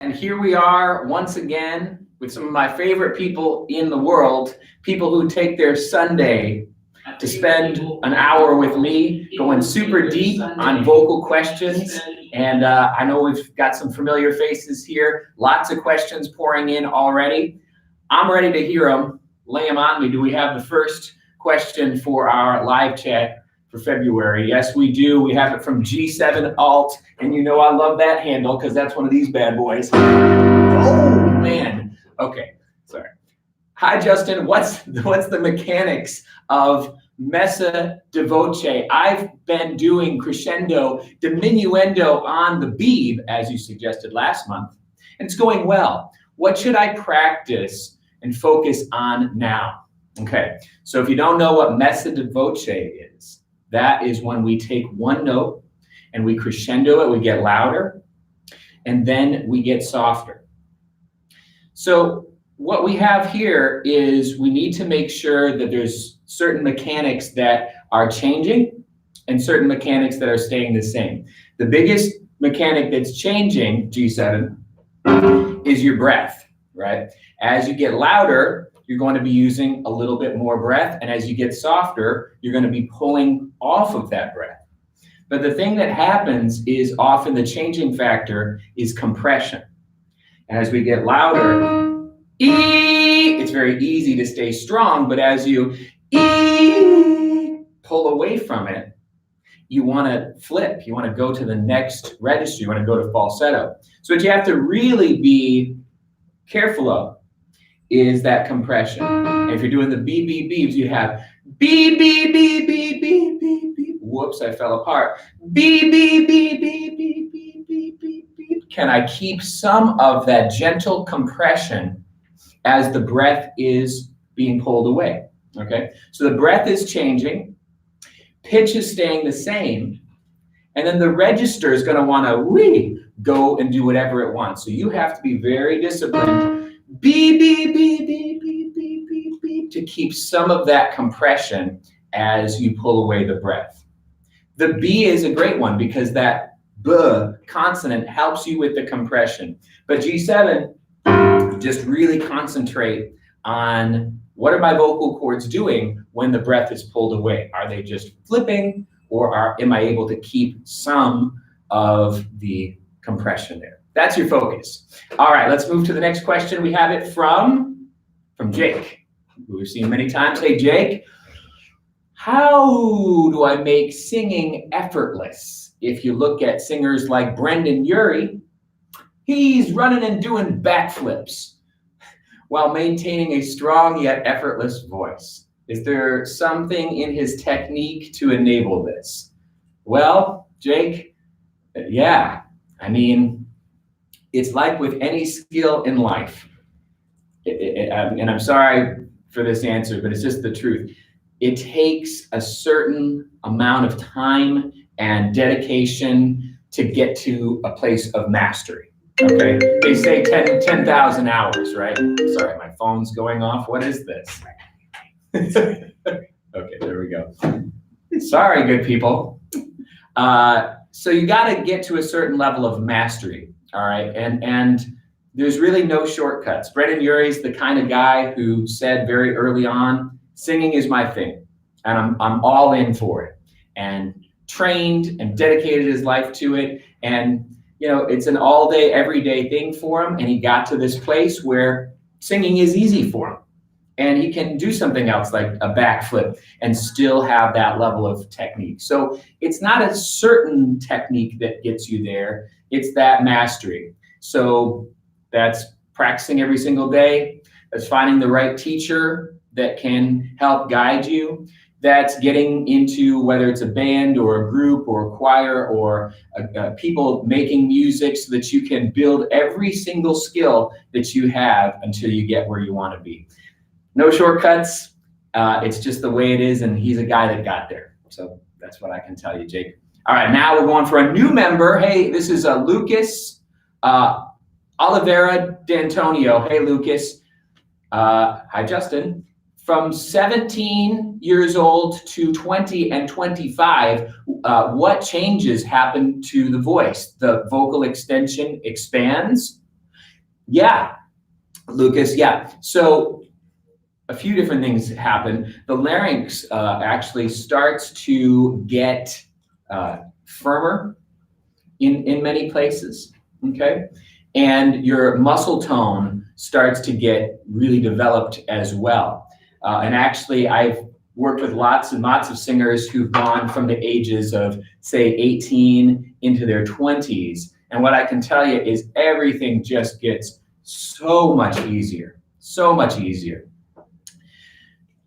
And here we are once again with some of my favorite people in the world, people who take their Sunday to spend an hour with me, going super deep on vocal questions. And I know we've got some familiar faces here, lots of questions pouring in already. I'm ready to hear them. Lay them on me. Do we have the first question for our live chat for February? Yes, we do. We have it from G7 Alt, and you know I love that handle because that's one of these bad boys. Oh man. Okay, sorry. Hi Justin. What's the mechanics of messa di voce? I've been doing crescendo, diminuendo on the beeb, as you suggested last month, and it's going well. What should I practice and focus on now? Okay, so if you don't know what messa di voce is, that is when we take one note and we crescendo it, we get louder, and then we get softer. So what we have here is we need to make sure that there's certain mechanics that are changing and certain mechanics that are staying the same. The biggest mechanic that's changing, G7, is your breath, right? As you get louder, you're going to be using a little bit more breath, and as you get softer, you're going to be pulling off of that breath. But the thing that happens is often the changing factor is compression. And as we get louder, it's very easy to stay strong, but as you pull away from it, you want to flip, you want to go to the next register, you want to go to falsetto. So what you have to really be careful of is that compression. And if you're doing the beebs, you have beep, beep, beep, beep, beep, beep, beep. Whoops, I fell apart. Beep, beep, beep, beep, beep, beep, beep, beep, beep. Can I keep some of that gentle compression as the breath is being pulled away? Okay, so the breath is changing, pitch is staying the same, and then the register is going to want to go and do whatever it wants. So you have to be very disciplined. Beep, beep, beep, beep, beep, beep, beep, beep, to keep some of that compression as you pull away the breath. The B is a great one because that B consonant helps you with the compression. But G7, just really concentrate on what are my vocal cords doing when the breath is pulled away? Are they just flipping, or am I able to keep some of the compression there? That's your focus. All right, let's move to the next question. We have it from Jake, who we've seen many times. Hey, Jake, how do I make singing effortless? If you look at singers like Brendan Urie, he's running and doing backflips while maintaining a strong yet effortless voice. Is there something in his technique to enable this? Well, Jake, yeah, I mean, it's like with any skill in life, and I'm sorry for this answer, but it's just the truth. It takes a certain amount of time and dedication to get to a place of mastery, okay? They say 10,000 hours, right? Sorry, my phone's going off. What is this? Okay, there we go. Sorry, good people. So you got to get to a certain level of mastery. All right, and there's really no shortcuts. Brendan Urie's the kind of guy who said very early on, singing is my thing, and I'm all in for it, and trained and dedicated his life to it, and you know, it's an all-day, everyday thing for him, and he got to this place where singing is easy for him, and he can do something else like a backflip and still have that level of technique. So it's not a certain technique that gets you there. It's that mastery. So that's practicing every single day. That's finding the right teacher that can help guide you. That's getting into, whether it's a band or a group or a choir or people making music, so that you can build every single skill that you have until you get where you want to be. No shortcuts. It's just the way it is, and he's a guy that got there. So that's what I can tell you, Jake. All right, now we're going for a new member. Hey, this is Lucas Oliveira D'Antonio. Hey, Lucas. Hi, Justin. From 17 years old to 20 and 25, what changes happen to the voice? The vocal extension expands, Yeah, Lucas, yeah. So a few different things happen. The larynx actually starts to get firmer in many places, okay? And your muscle tone starts to get really developed as well. And actually, I've worked with lots and lots of singers who've gone from the ages of, say, 18 into their 20s. And what I can tell you is everything just gets so much easier, so much easier.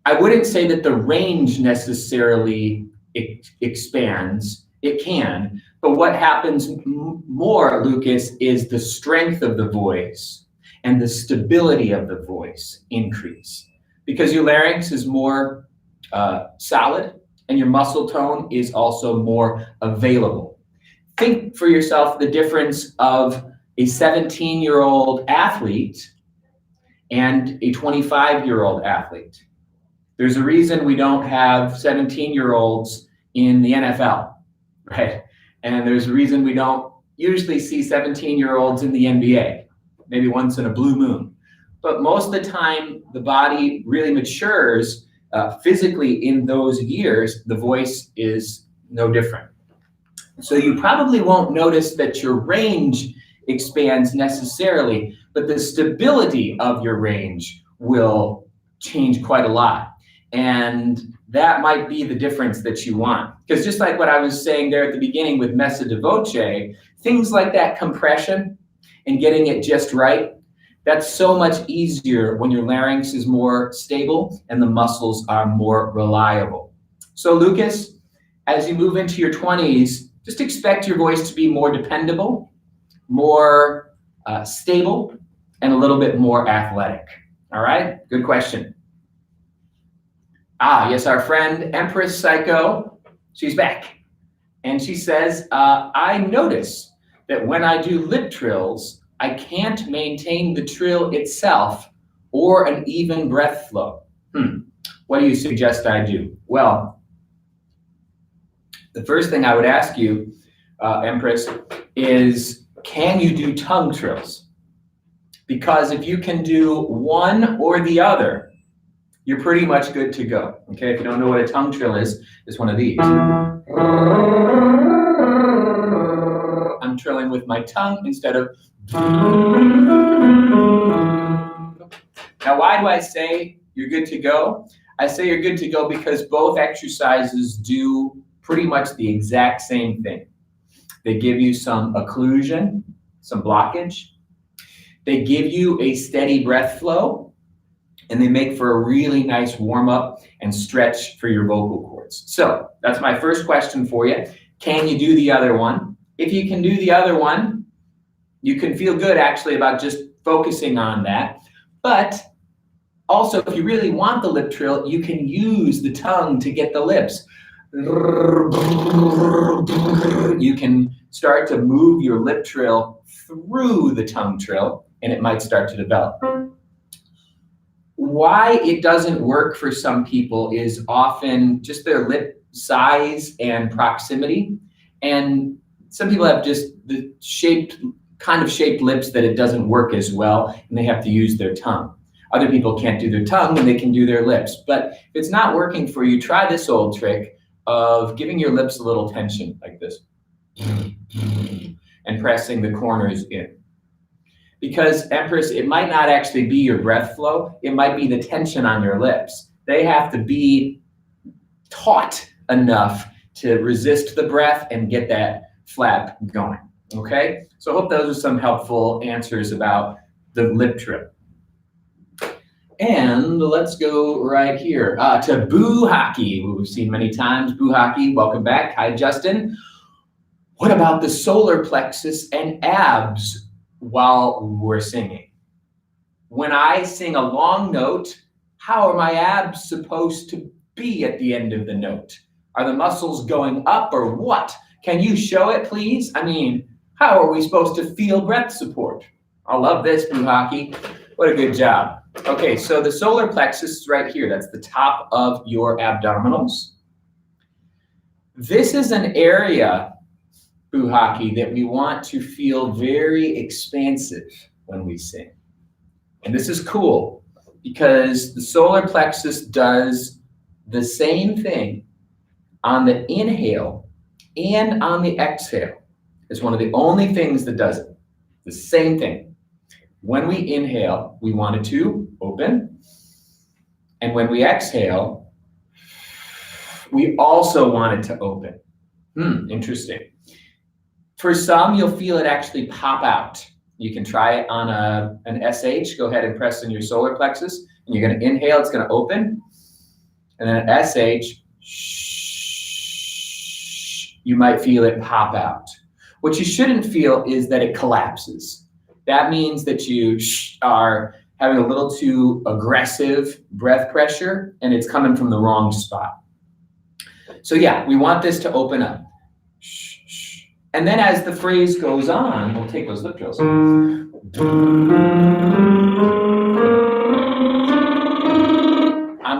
I wouldn't say that the range necessarily expands. It can, but what happens more, Lucas, is the strength of the voice and the stability of the voice increase because your larynx is more solid and your muscle tone is also more available. Think for yourself the difference of a 17-year-old athlete and a 25-year-old athlete. There's a reason we don't have 17-year-olds in the NFL, right? And there's a reason we don't usually see 17-year-olds in the NBA, maybe once in a blue moon. But most of the time, the body really matures physically in those years. The voice is no different. So you probably won't notice that your range expands necessarily, but the stability of your range will change quite a lot. And that might be the difference that you want. Because just like what I was saying there at the beginning with messa di voce, things like that compression and getting it just right, that's so much easier when your larynx is more stable and the muscles are more reliable. So Lucas, as you move into your 20s, just expect your voice to be more dependable, more stable, and a little bit more athletic. All right, good question. Ah, yes, our friend Empress Psycho, she's back. And she says, I notice that when I do lip trills, I can't maintain the trill itself or an even breath flow. What do you suggest I do? Well, the first thing I would ask you, Empress, is can you do tongue trills? Because if you can do one or the other, you're pretty much good to go. Okay, if you don't know what a tongue trill is, it's one of these. I'm trilling with my tongue instead of. Now, why do I say you're good to go? I say you're good to go because both exercises do pretty much the exact same thing. They give you some occlusion, some blockage. They give you a steady breath flow, and they make for a really nice warm up and stretch for your vocal cords. So that's my first question for you. Can you do the other one? If you can do the other one, you can feel good actually about just focusing on that. But also, if you really want the lip trill, you can use the tongue to get the lips. You can start to move your lip trill through the tongue trill, and it might start to develop. Why it doesn't work for some people is often just their lip size and proximity. And some people have just the kind of shaped lips that it doesn't work as well, and they have to use their tongue. Other people can't do their tongue and they can do their lips. But if it's not working for you, try this old trick of giving your lips a little tension like this and pressing the corners in. Because, Empress, it might not actually be your breath flow, it might be the tension on your lips. They have to be taut enough to resist the breath and get that flap going, okay? So I hope those are some helpful answers about the lip trill. And let's go right here to Boo Hockey, who we've seen many times. Boo Hockey, welcome back. Hi, Justin. What about the solar plexus and abs while we're singing? When I sing a long note, how are my abs supposed to be at the end of the note? Are the muscles going up or what? Can you show it, please? I mean, how are we supposed to feel breath support? I love this, Boo Hockey. What a good job. Okay, so the solar plexus is right here. That's the top of your abdominals. This is an area, Boo Hockey, that we want to feel very expansive. when we sing. And this is cool because the solar plexus does the same thing on the inhale and on the exhale. It's one of the only things that does it. The same thing. When we inhale, we want it to open. And when we exhale, we also want it to open. Interesting. For some, you'll feel it actually pop out. You can try it on an SH. Go ahead and press in your solar plexus. And you're going to inhale, it's going to open. And then an SH, you might feel it pop out. What you shouldn't feel is that it collapses. That means that you are having a little too aggressive breath pressure and it's coming from the wrong spot. So yeah, we want this to open up. And then as the phrase goes on, we'll take those lip trills. I'm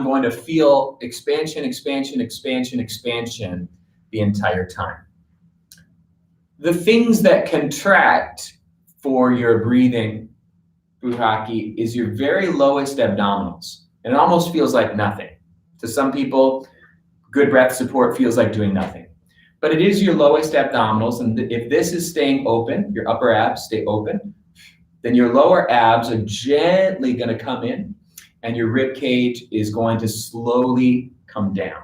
going to feel expansion, expansion, expansion, expansion the entire time. The things that contract for your breathing, buhaki, is your very lowest abdominals. And it almost feels like nothing. To some people, good breath support feels like doing nothing. But it is your lowest abdominals, and if this is staying open, your upper abs stay open, then your lower abs are gently going to come in, and your rib cage is going to slowly come down.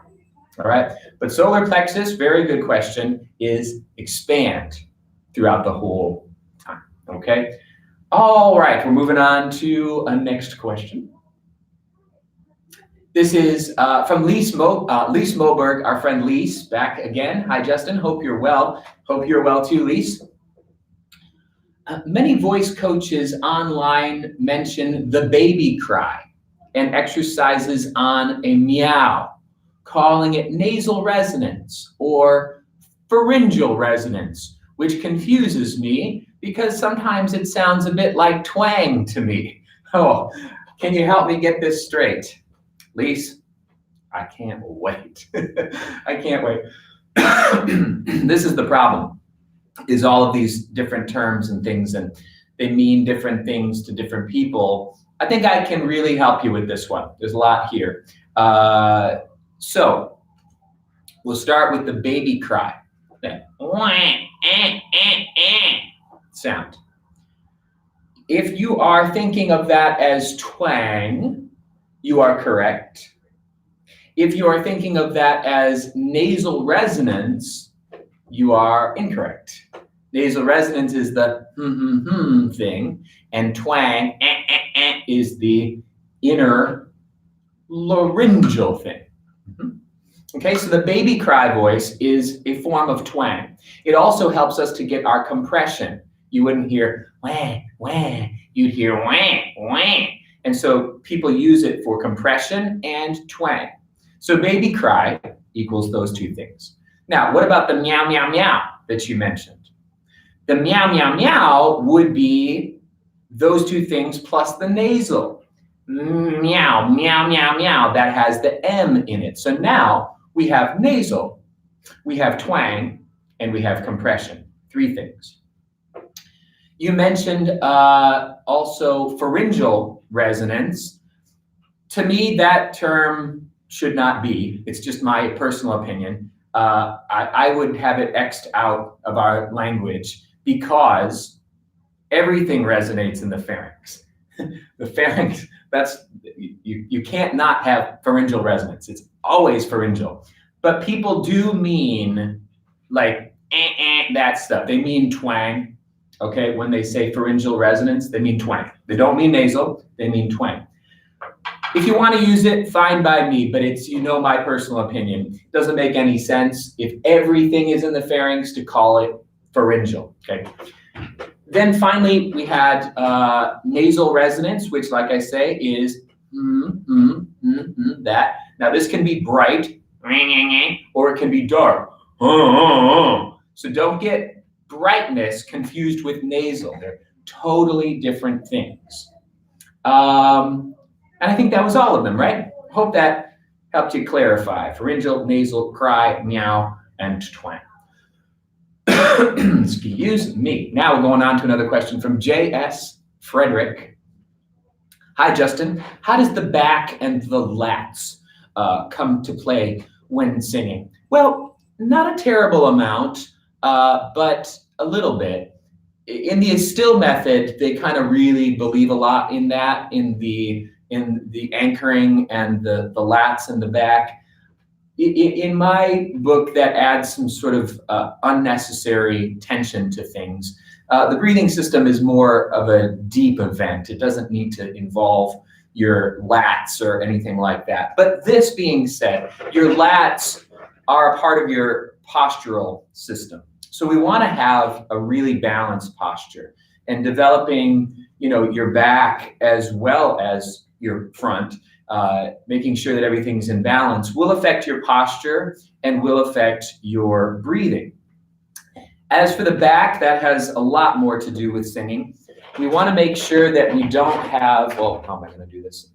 All right? But solar plexus, very good question, is expand throughout the whole time. Okay? All right, we're moving on to a next question. This is from Lise Moberg, our friend Lise, back again. Hi, Justin. Hope you're well. Hope you're well too, Lise. Many voice coaches online mention the baby cry and exercises on a meow, calling it nasal resonance or pharyngeal resonance, which confuses me because sometimes it sounds a bit like twang to me. Oh, can you help me get this straight? Lise, I can't wait. I can't wait. This is the problem, is all of these different terms and things, and they mean different things to different people. I think I can really help you with this one. There's a lot here. So we'll start with the baby cry. That sound. If you are thinking of that as twang, you are correct. If you are thinking of that as nasal resonance, you are incorrect. Nasal resonance is the thing, and twang is the inner laryngeal thing. Okay, so the baby cry voice is a form of twang. It also helps us to get our compression. You wouldn't hear wah, wah, you'd hear wah, wah. And so people use it for compression and twang. So baby cry equals those two things. Now, what about the meow, meow, meow that you mentioned? The meow, meow, meow would be those two things plus the nasal. Meow, meow, meow, meow. That has the M in it. So now we have nasal, we have twang, and we have compression. Three things. You mentioned also pharyngeal resonance. To me, that term should not be. It's just my personal opinion. I would have it X'd out of our language because everything resonates in the pharynx. The pharynx, you can't not have pharyngeal resonance. It's always pharyngeal. But people do mean like that stuff. They mean twang. Okay, when they say pharyngeal resonance, they mean twang. They don't mean nasal, they mean twang. If you want to use it, fine by me, but it's, my personal opinion. It doesn't make any sense if everything is in the pharynx to call it pharyngeal, okay? Then finally, we had nasal resonance, which, like I say, is that. Now, this can be bright, or it can be dark. So don't get brightness confused with nasal. They're totally different things. And I think that was all of them, right? Hope that helped you clarify. Pharyngeal, nasal, cry, meow, and twang. Excuse me. Now we're going on to another question from JS Frederick. Hi, Justin. How does the back and the lats come to play when singing? Well, not a terrible amount, but a little bit. In the still method, they kind of really believe a lot in that, in the anchoring and the lats in the back. In my book, that adds some sort of unnecessary tension to things. The breathing system is more of a deep event. It doesn't need to involve your lats or anything like that. But this being said, your lats are a part of your postural system. So we want to have a really balanced posture, and developing, your back as well as your front, making sure that everything's in balance will affect your posture and will affect your breathing. As for the back, that has a lot more to do with singing. We want to make sure that we don't have, well, how am I going to do this?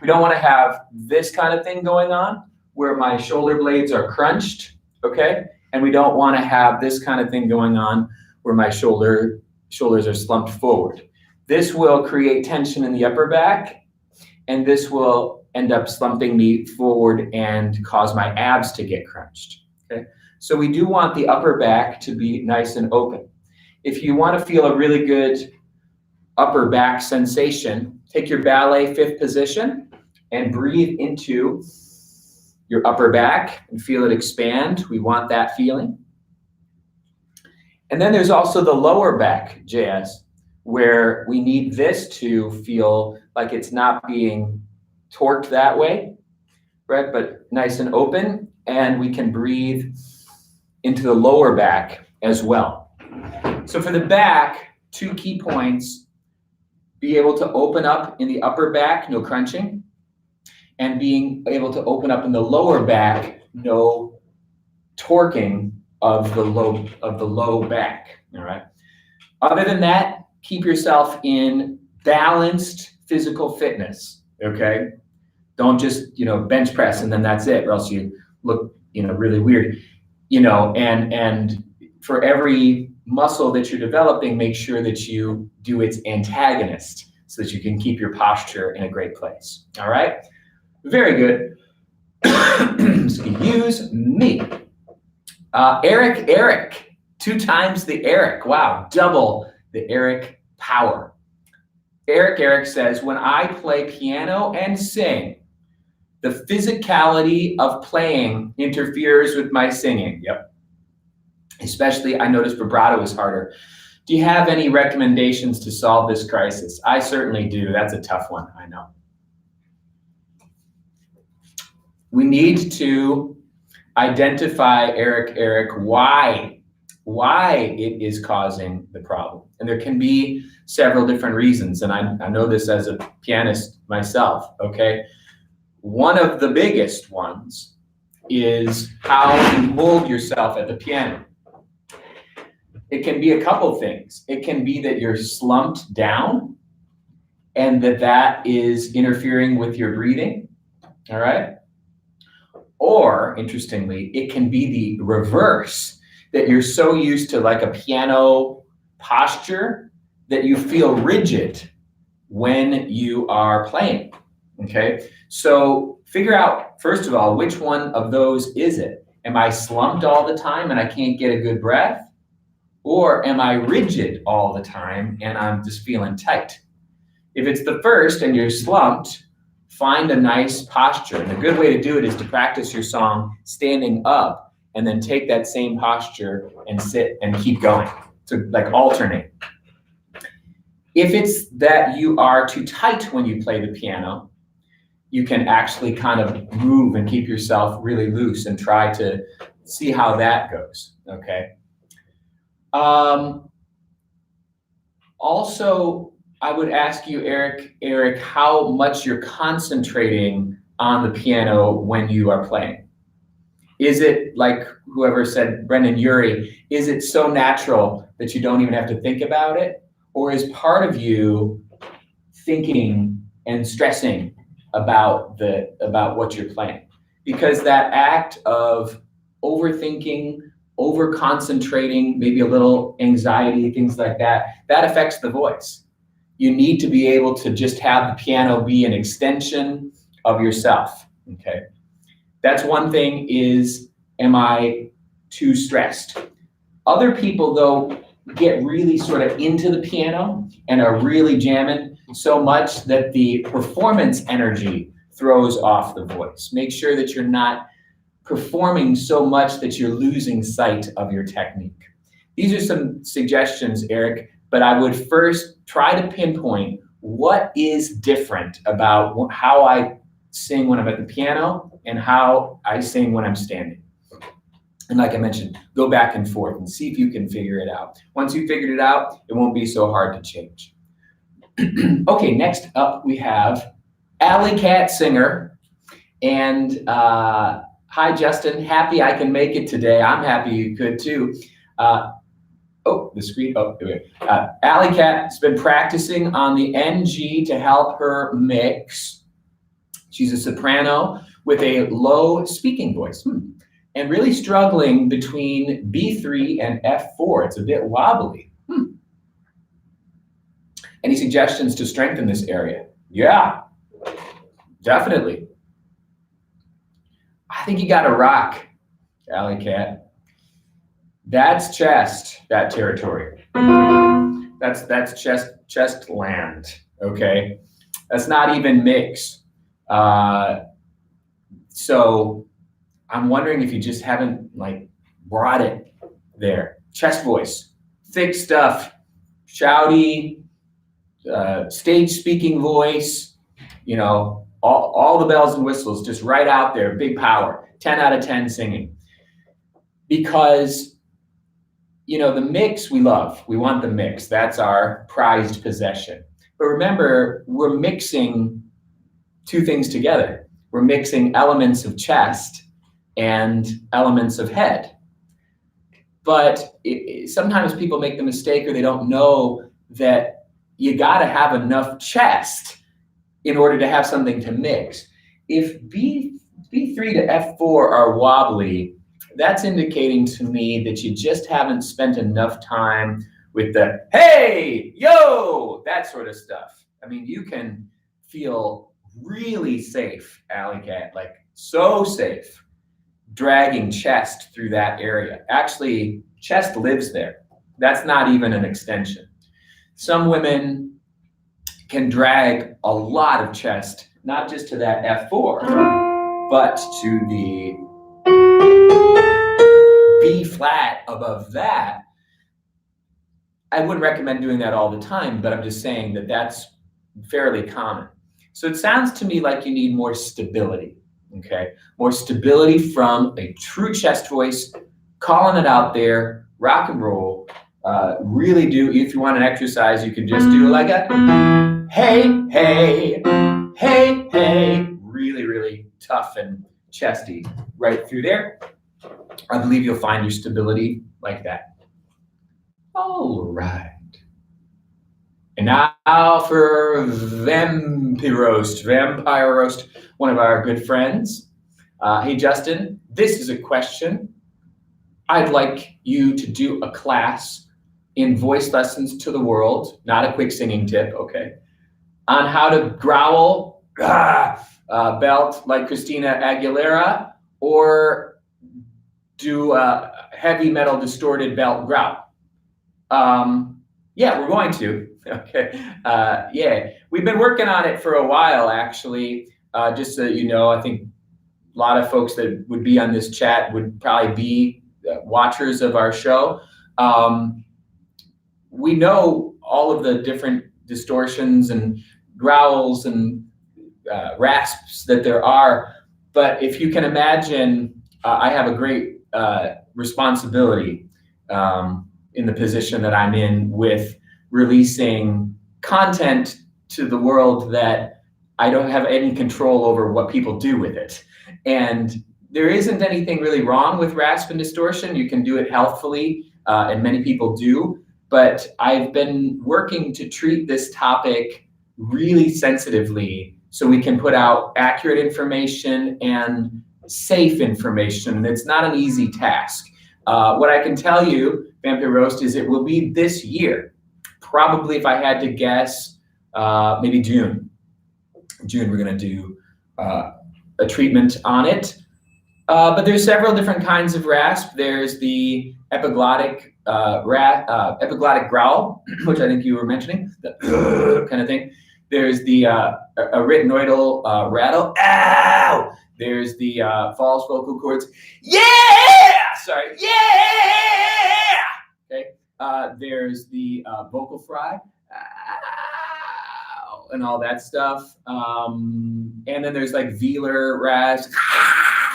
We don't want to have this kind of thing going on where my shoulder blades are crunched, okay? And we don't want to have this kind of thing going on where my shoulders are slumped forward. This will create tension in the upper back, and this will end up slumping me forward and cause my abs to get crunched, okay? So we do want the upper back to be nice and open. If you want to feel a really good upper back sensation, take your ballet 5th position and breathe into your upper back and feel it expand. We want that feeling. And then there's also the lower back jazz, where we need this to feel like it's not being torqued that way, right? But nice and open, and we can breathe into the lower back as well. So for the back, 2 key points: be able to open up in the upper back, no crunching, and being able to open up in the lower back, no torquing of the low back. All right. Other than that, keep yourself in balanced physical fitness. Okay. Don't just bench press and then that's it, or else you look really weird. And for every muscle that you're developing, make sure that you do its antagonist so that you can keep your posture in a great place. All right. Very good. Excuse me. Eric, 2 times the Eric. Wow, double the Eric power. Eric says, when I play piano and sing, the physicality of playing interferes with my singing. Yep. Especially, I noticed vibrato is harder. Do you have any recommendations to solve this crisis? I certainly do. That's a tough one, I know. We need to identify, Eric, why it is causing the problem. And there can be several different reasons, and I know this as a pianist myself, okay? One of the biggest ones is how you hold yourself at the piano. It can be a couple things. It can be that you're slumped down and that is interfering with your breathing, all right? Or, interestingly, it can be the reverse, that you're so used to like a piano posture that you feel rigid when you are playing, okay? So figure out, first of all, which one of those is it? Am I slumped all the time and I can't get a good breath? Or am I rigid all the time and I'm just feeling tight? If it's the first and you're slumped, find a nice posture. And a good way to do it is to practice your song standing up and then take that same posture and sit and keep going. So like alternate. If it's that you are too tight when you play the piano, you can actually kind of move and keep yourself really loose and try to see how that goes, okay? Also, I would ask you, Eric, how much you're concentrating on the piano when you are playing. Is it like whoever said, Brendan Urie, is it so natural that you don't even have to think about it? Or is part of you thinking and stressing about what you're playing? Because that act of overthinking, over-concentrating, maybe a little anxiety, things like that, that affects the voice. you need to be able to just have the piano be an extension of yourself, okay? That's one thing is, am I too stressed? Other people, though, get really sort of into the piano and are really jamming so much that the performance energy throws off the voice. Make sure that you're not performing so much that you're losing sight of your technique. These are some suggestions, Eric, but I would first try to pinpoint what is different about how I sing when I'm at the piano and how I sing when I'm standing. And like I mentioned, go back and forth and see if you can figure it out. Once you've figured it out, it won't be so hard to change. Okay, next up we have Alley Cat Singer. And hi, Justin. Happy I can make it today. I'm happy you could too. Oh, the screen. Oh, okay. Alley Cat's been practicing on the NG to help her mix. She's a soprano with a low speaking voice. And really struggling between B3 and F4. It's a bit wobbly. Any suggestions to strengthen this area? Yeah, definitely. I think you got to rock, Alley Cat. That's chest, that territory. That's chest land, okay? That's not even mix. So I'm wondering if you just haven't like brought it there. Chest voice, thick stuff, shouty, stage speaking voice, you know, all the bells and whistles, just right out there, big power, 10 out of 10 singing. Because, you know, the mix we love, we want the mix, that's our prized possession. But remember, we're mixing two things together. We're mixing elements of chest and elements of head. But sometimes people make the mistake or they don't know that you gotta have enough chest in order to have something to mix. If B3 to F4 are wobbly, that's indicating to me that you just haven't spent enough time with the, hey, yo, that sort of stuff. I mean, you can feel really safe, Alley Cat, like so safe, dragging chest through that area. Actually, chest lives there. That's not even an extension. Some women can drag a lot of chest, not just to that F4, but to the B flat above that. I wouldn't recommend doing that all the time, but I'm just saying that that's fairly common. So it sounds to me like you need more stability. Okay, more stability from a true chest voice, calling it out there, rock and roll. Really do, if you want an exercise, you can just do like a hey, hey, hey, hey. Really, really tough and chesty right through there. I believe you'll find your stability like that. All right. And now for Vampire Roast, one of our good friends. Hey, Justin, this is a question. I'd like you to do a class in voice lessons to the world, not a quick singing tip, okay, on how to growl, belt like Christina Aguilera, or do a heavy metal distorted belt growl. Yeah, we're going to. Okay. Yeah, we've been working on it for a while, actually. Just so you know, I think a lot of folks that would be on this chat would probably be watchers of our show. We know all of the different distortions and growls and rasps that there are, but if you can imagine, I have a great responsibility in the position that I'm in with releasing content to the world that I don't have any control over what people do with it. And there isn't anything really wrong with rasp and distortion. You can do it healthfully, and many people do. But I've been working to treat this topic really sensitively so we can put out accurate information and safe information. And it's not an easy task. What I can tell you, Vampire Roast, is it will be this year. Probably, if I had to guess, maybe June. June, we're going to do a treatment on it. But there's several different kinds of rasp. There's the epiglottic epiglottic growl, which I think you were mentioning, the kind of thing. There's the arytenoidal rattle. Ow! There's the false vocal cords. Yeah! Sorry. Yeah! Okay. There's the vocal fry. Ow! And all that stuff. And then there's like velar rasp.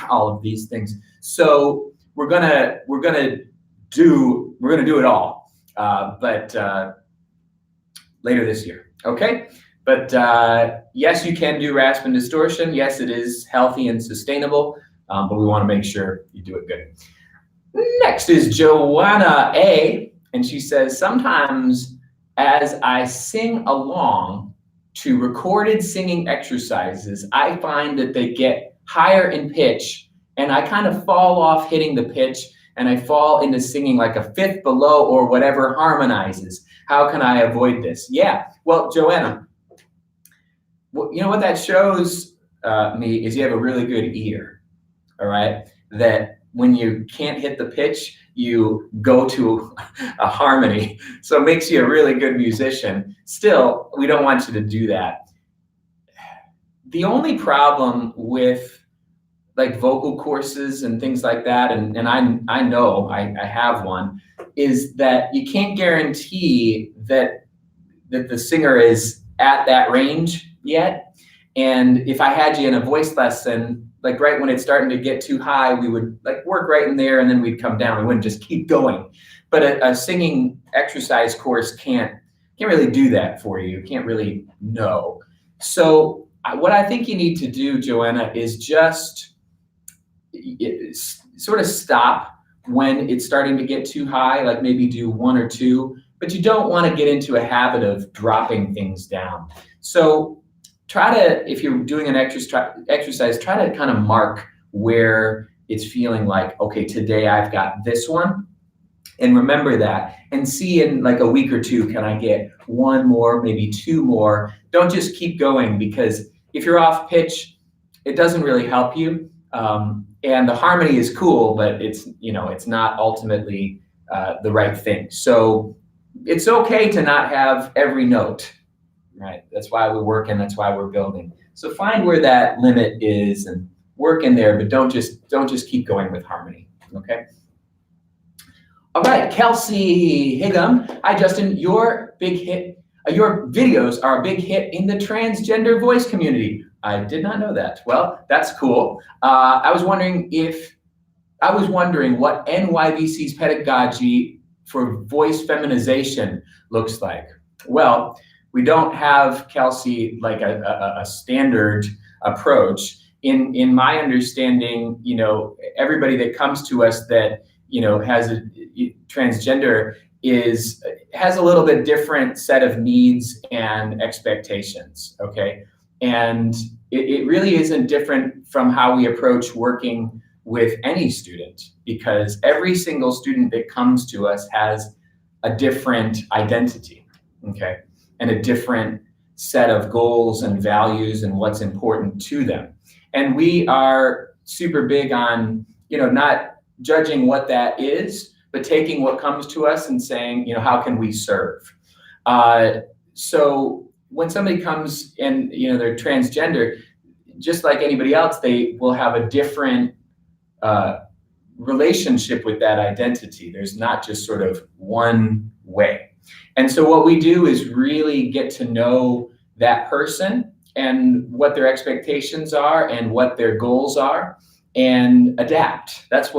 All of these things. So we're gonna do it all, but later this year. Okay. But yes, you can do rasp and distortion. Yes, it is healthy and sustainable, but we want to make sure you do it good. Next is Joanna A, and she says, sometimes as I sing along to recorded singing exercises, I find that they get higher in pitch, and I kind of fall off hitting the pitch, and I fall into singing like a fifth below or whatever harmonizes. How can I avoid this? Yeah, well, Joanna, you know what that shows me is you have a really good ear, all right? That when you can't hit the pitch, you go to a harmony. So it makes you a really good musician. Still, we don't want you to do that. The only problem with like vocal courses and things like that, and I know I have one, is that you can't guarantee that the singer is at that range yet. And if I had you in a voice lesson, like right when it's starting to get too high, we would like work right in there and then we'd come down. We wouldn't just keep going. But a singing exercise course can't really do that for you. Can't really know. So what I think you need to do, Joanna, is just sort of stop when it's starting to get too high, like maybe do one or two, but you don't want to get into a habit of dropping things down. So try to, if you're doing an exercise, try to kind of mark where it's feeling like, okay, today I've got this one. And remember that and see in like a week or two, can I get one more, maybe two more? Don't just keep going, because if you're off pitch, it doesn't really help you. And the harmony is cool, but it's, you know, it's not ultimately the right thing. So it's okay to not have every note, right? That's why we work and that's why we're building. So find where that limit is and work in there, but don't just keep going with harmony, okay? All right, Kelsey Higgum. Hi, Justin. Your videos are a big hit in the transgender voice community. I did not know that. Well, that's cool. I was wondering what NYVC's pedagogy for voice feminization looks like. Well, we don't have, Kelsey, like a standard approach. In my understanding, you know, everybody that comes to us that, you know, has a transgender has a little bit different set of needs and expectations, okay? And it really isn't different from how we approach working with any student, because every single student that comes to us has a different identity, okay? And a different set of goals and values and what's important to them. And we are super big on, you know, not judging what that is, but taking what comes to us and saying, you know, how can we serve? So when somebody comes and, you know, they're transgender, just like anybody else, they will have a different relationship with that identity. There's not just sort of one way. And so what we do is really get to know that person and what their expectations are and what their goals are, and adapt. That's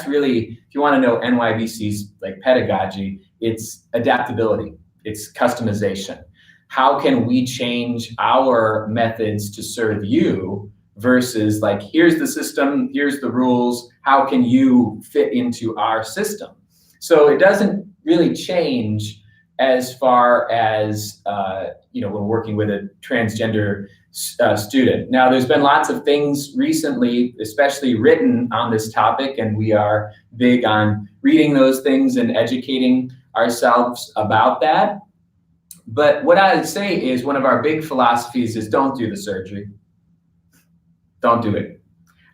really, if you want to know NYVC's like pedagogy, it's adaptability, it's customization. How can we change our methods to serve you versus like, here's the system, here's the rules, how can you fit into our system? So it doesn't really change as far as, you know, when working with a transgender student. Now, there's been lots of things recently, especially written on this topic, and we are big on reading those things and educating ourselves about that. But what I would say is one of our big philosophies is don't do the surgery. Don't do it.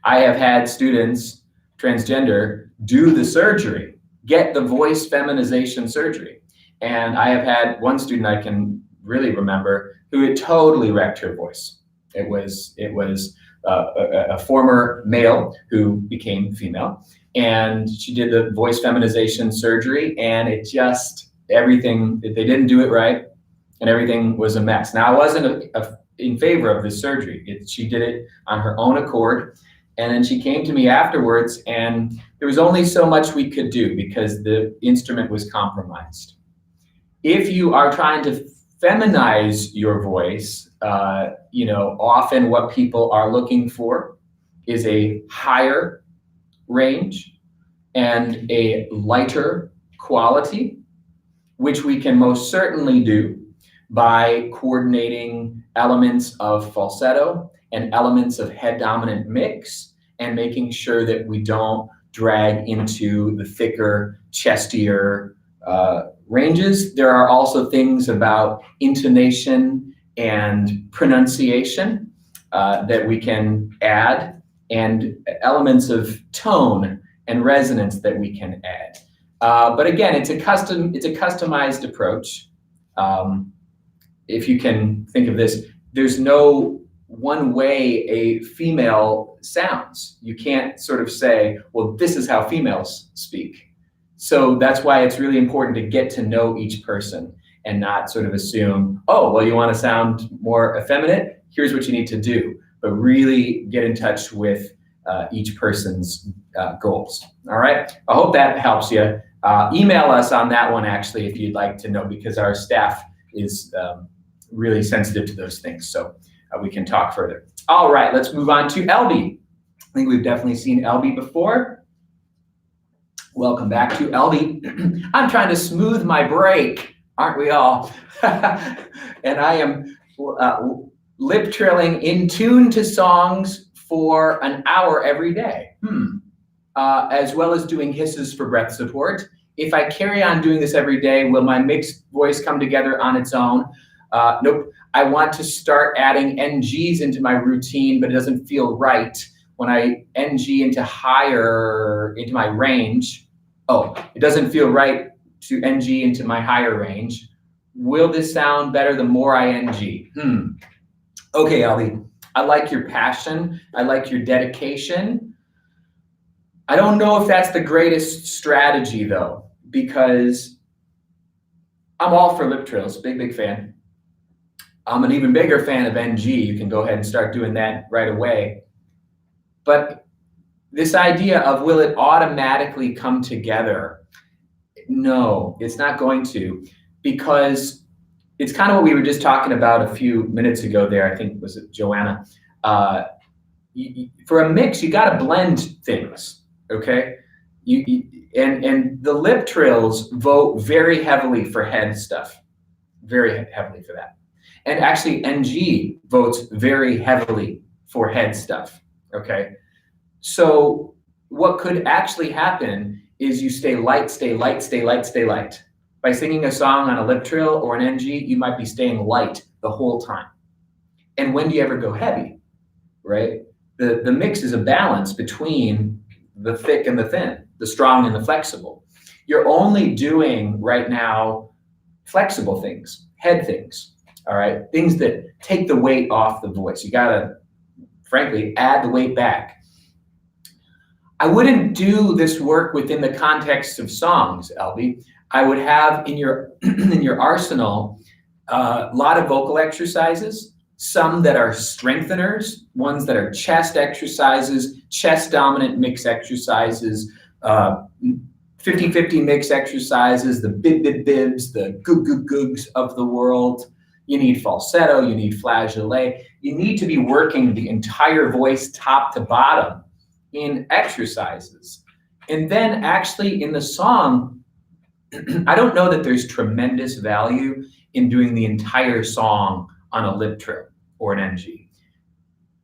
I have had students, transgender, do the surgery, get the voice feminization surgery. And I have had one student I can really remember who had totally wrecked her voice. It was a former male who became female, and she did the voice feminization surgery, and it just, everything, they didn't do it right, and everything was a mess. Now, I wasn't in favor of this surgery. She did it on her own accord, and then she came to me afterwards, and there was only so much we could do because the instrument was compromised. If you are trying to feminize your voice, often what people are looking for is a higher range and a lighter quality, which we can most certainly do by coordinating elements of falsetto and elements of head dominant mix and making sure that we don't drag into the thicker, chestier ranges. There are also things about intonation and pronunciation that we can add, and elements of tone and resonance that we can add. But again, it's a customized approach. If you can think of this, there's no one way a female sounds. You can't sort of say, well, this is how females speak. So that's why it's really important to get to know each person and not sort of assume, oh, well, you want to sound more effeminate? Here's what you need to do. But really get in touch with each person's goals. All right. I hope that helps you. Email us on that one, actually, if you'd like to know, because our staff is really sensitive to those things. So we can talk further. All right, let's move on to Elby. I think we've definitely seen Elby before. Welcome back to Elby. I'm trying to smooth my break, aren't we all? And I am lip trilling in tune to songs for an hour every day, as well as doing hisses for breath support. If I carry on doing this every day, will my mixed voice come together on its own? Nope. I want to start adding NGs into my routine, but it doesn't feel right when I NG into my range. Oh, it doesn't feel right to NG into my higher range. Will this sound better the more I NG? Okay, Ali, I like your passion. I like your dedication. I don't know if that's the greatest strategy though, because I'm all for lip trills, big fan. I'm an even bigger fan of NG. You can go ahead and start doing that right away. But this idea of will it automatically come together? No, it's not going to, because it's kind of what we were just talking about a few minutes ago there. I think, was it Joanna? For a mix, you got to blend things, okay? And the lip trills vote very heavily for head stuff, very heavily for that. And actually, NG votes very heavily for head stuff, okay? So what could actually happen is you stay light, stay light, stay light, stay light. By singing a song on a lip trill or an NG, you might be staying light the whole time. And when do you ever go heavy, right? The mix is a balance between the thick and the thin, the strong and the flexible. You're only doing right now flexible things, head things. All right, things that take the weight off the voice. You gotta, frankly, add the weight back. I wouldn't do this work within the context of songs, Elby. I would have in your in your arsenal a lot of vocal exercises, some that are strengtheners, ones that are chest exercises, chest dominant mix exercises, 50-50 mix exercises, the bibs, the googs of the world. You need falsetto, you need flageolet. You need to be working the entire voice top to bottom in exercises. And then actually in the song, I don't know that there's tremendous value in doing the entire song on a lip trill or an NG.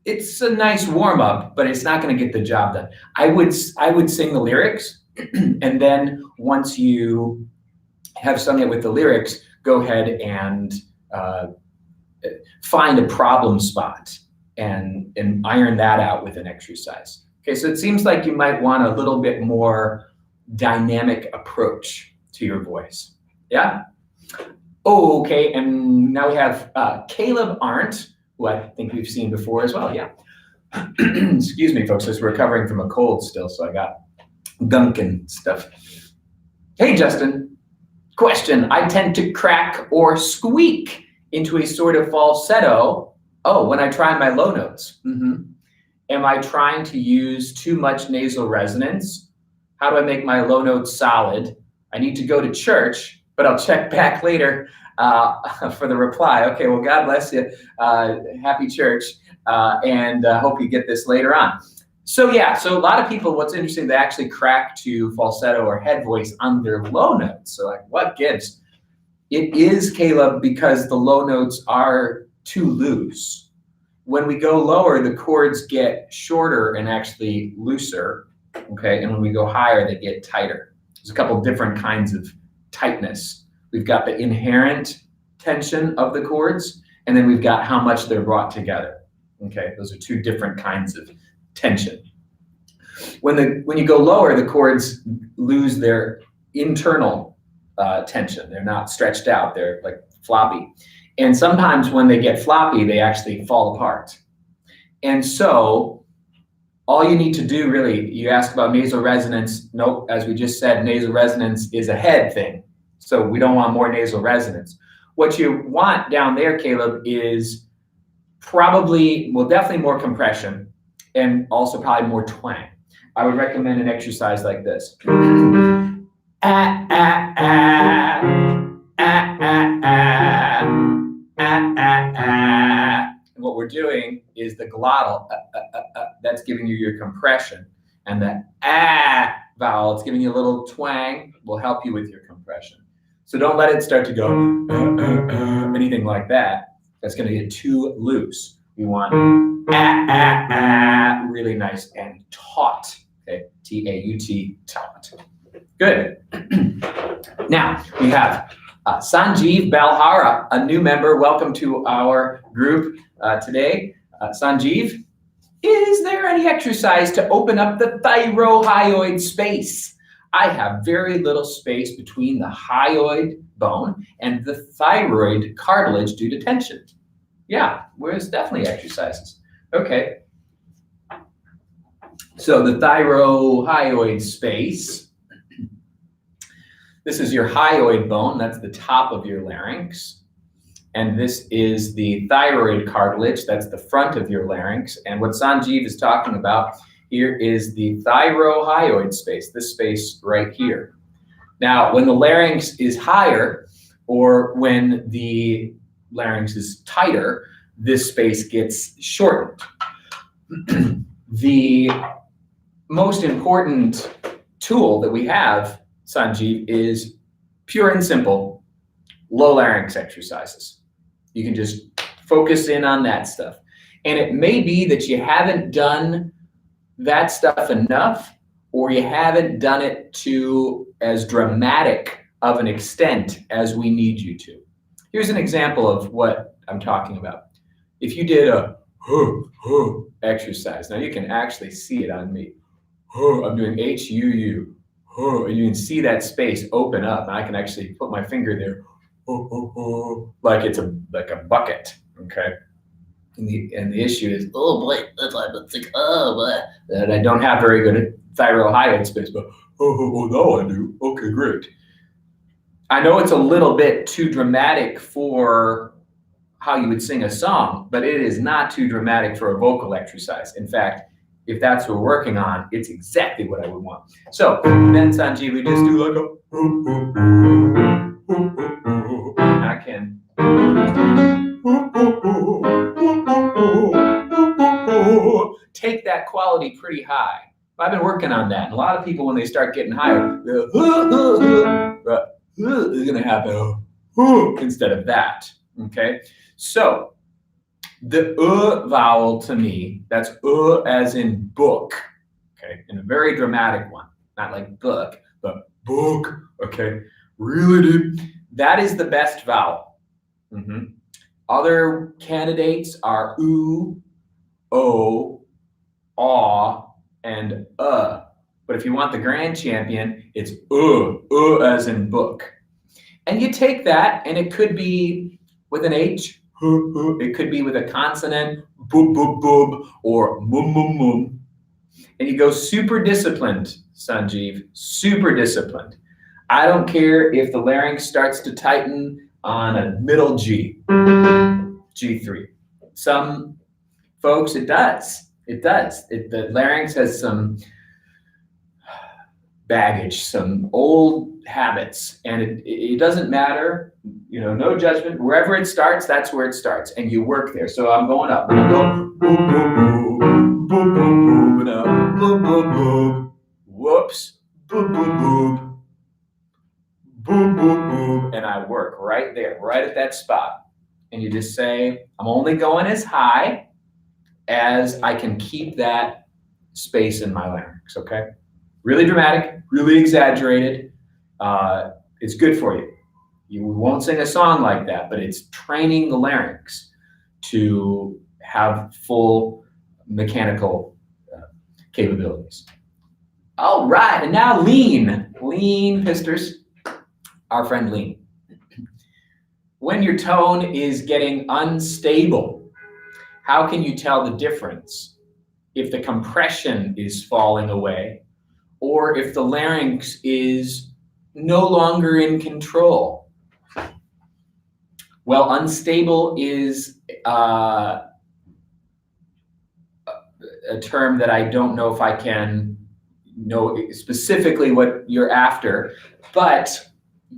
It's a nice warm up, but it's not going to get the job done. I would sing the lyrics, and then once you have sung it with the lyrics, go ahead and find a problem spot and iron that out with an exercise. Okay, so it seems like you might want a little bit more dynamic approach to your voice. Yeah? Oh, okay, and now we have Caleb Arndt, who I think we've seen before as well, yeah. Excuse me, folks, we're recovering from a cold still, so I got gunk and stuff. Hey, Justin, question. I tend to crack or squeak into a sort of falsetto, when I try my low notes. Am I trying to use too much nasal resonance? How do I make my low notes solid? I need to go to church, but I'll check back later for the reply. Okay, well, God bless you. Happy church, and hope you get this later on. So yeah, so a lot of people, what's interesting, they actually crack to falsetto or head voice on their low notes. So like, what gives? It is, Caleb, because the low notes are too loose. When we go lower, the chords get shorter and actually looser, okay? And when we go higher, they get tighter. There's a couple different kinds of tightness. We've got the inherent tension of the chords, and then we've got how much they're brought together, okay? Those are two different kinds of tension. When you go lower, the chords lose their internal tension. They're not stretched out, they're like floppy. And sometimes when they get floppy, they actually fall apart. And so all you need to do really, you ask about nasal resonance. Nope, as we just said, nasal resonance is a head thing. So we don't want more nasal resonance. What you want down there, Caleb, is probably, well, definitely more compression and also probably more twang. I would recommend an exercise like this. And what we're doing is the glottal, that's giving you your compression. And the vowel, it's giving you a little twang, will help you with your compression. So don't let it start to go anything like that. That's going to get too loose. We want really nice and taut. Okay, T-A-U-T, taut. Good. Now we have Sanjeev Balhara, a new member. Welcome to our group today. Sanjeev, is there any exercise to open up the thyrohyoid space? I have very little space between the hyoid bone and the thyroid cartilage due to tension. Yeah, there's definitely exercises. Okay. So the thyrohyoid space, this is your hyoid bone, that's the top of your larynx. And this is the thyroid cartilage, that's the front of your larynx. And what Sanjeev is talking about here is the thyrohyoid space, this space right here. Now, when the larynx is higher, or when the larynx is tighter, this space gets shortened. The most important tool that we have, Sanjeev, is pure and simple low larynx exercises. You can just focus in on that stuff. And it may be that you haven't done that stuff enough, or you haven't done it to as dramatic of an extent as we need you to. Here's an example of what I'm talking about. If you did a exercise, now you can actually see it on me. I'm doing H-U-U. And you can see that space open up, and I can actually put my finger there, like it's like a bucket, okay? And the issue is, oh boy, that's like, that I don't have very good thyrohyoid space, but no, I do. Okay, great. I know it's a little bit too dramatic for how you would sing a song, but it is not too dramatic for a vocal exercise. In fact, if that's what we're working on, it's exactly what I would want. So then, Sanjeev, we just do like a, I can. Take that quality pretty high. I've been working on that. And a lot of people, when they start getting higher, they're going to have a instead of that, okay? So the vowel to me, that's as in book, okay? And a very dramatic one, not like book, but book, okay? Really deep. That is the best vowel. Other candidates are oo, o, aw, and But if you want the grand champion, it's as in book. And you take that, and it could be with an H, it could be with a consonant, boob, boob, boob, or mum, mum, mum. And you go super disciplined, Sanjeev, super disciplined. I don't care if the larynx starts to tighten on a middle G, G3. Some folks, it does. The larynx has some baggage, some old habits, and it doesn't matter, no judgment. Wherever it starts, that's where it starts, and you work there. So I'm going up, and I go boop, boop, boop, boop, boop, and up, boop, boop, boop, whoops, boop, boop, boop, boop, boop, boop, and I work right there, right at that spot. And you just say, I'm only going as high as I can keep that space in my larynx, okay? Really dramatic, really exaggerated. It's good for you. You won't sing a song like that, but it's training the larynx to have full mechanical capabilities. All right, and now lean pisters, our friend lean. When your tone is getting unstable, how can you tell the difference if the compression is falling away or if the larynx is no longer in control? Well, unstable is a term that I don't know if I can know specifically what you're after, but